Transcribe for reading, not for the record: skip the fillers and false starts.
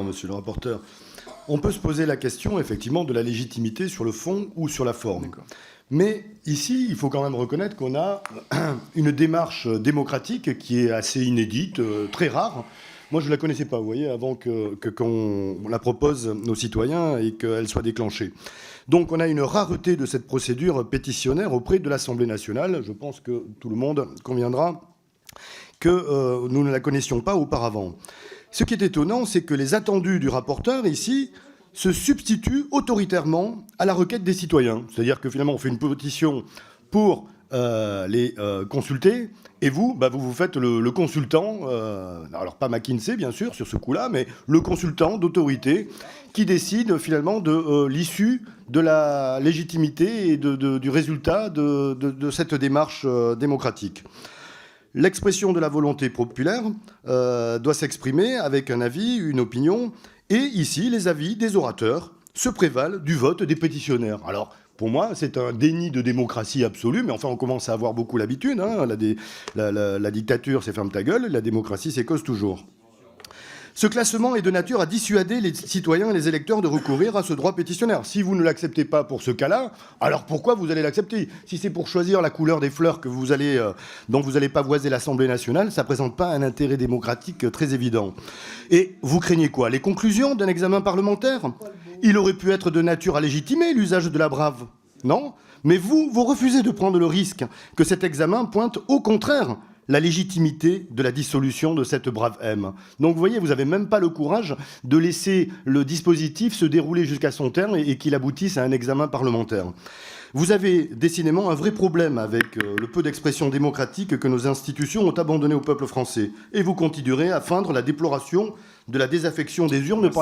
Monsieur le rapporteur, on peut se poser la question, effectivement, de la légitimité sur le fond ou sur la forme. Mais ici, il faut quand même reconnaître qu'on a une démarche démocratique qui est assez inédite, très rare. Moi, je ne la connaissais pas, vous voyez, avant qu'on la propose aux citoyens et qu'elle soit déclenchée. Donc, on a une rareté de cette procédure pétitionnaire auprès de l'Assemblée nationale. Je pense que tout le monde conviendra que nous ne la connaissions pas auparavant. Ce qui est étonnant, c'est que les attendus du rapporteur, ici, se substituent autoritairement à la requête des citoyens. C'est-à-dire que finalement, on fait une pétition pour les consulter, et vous faites le consultant, alors pas McKinsey, bien sûr, sur ce coup-là, mais le consultant d'autorité qui décide finalement de l'issue de la légitimité et du résultat de cette démarche démocratique. L'expression de la volonté populaire doit s'exprimer avec un avis, une opinion, et ici, les avis des orateurs se prévalent du vote des pétitionnaires. Alors, pour moi, c'est un déni de démocratie absolu, mais enfin, on commence à avoir beaucoup l'habitude. Hein. La dictature, c'est ferme ta gueule, la démocratie, c'est cause toujours. Ce classement est de nature à dissuader les citoyens et les électeurs de recourir à ce droit pétitionnaire. Si vous ne l'acceptez pas pour ce cas-là, alors pourquoi vous allez l'accepter? Si c'est pour choisir la couleur des fleurs que dont vous allez pavoiser l'Assemblée nationale, ça ne présente pas un intérêt démocratique très évident. Et vous craignez quoi? Les conclusions d'un examen parlementaire? Il aurait pu être de nature à légitimer l'usage de la brave, non? Mais vous refusez de prendre le risque que cet examen pointe au contraire la légitimité de la dissolution de cette brave M. Donc vous voyez, vous n'avez même pas le courage de laisser le dispositif se dérouler jusqu'à son terme et qu'il aboutisse à un examen parlementaire. Vous avez décidément un vrai problème avec le peu d'expression démocratique que nos institutions ont abandonné au peuple français. Et vous continuerez à feindre la déploration de la désaffection des urnes par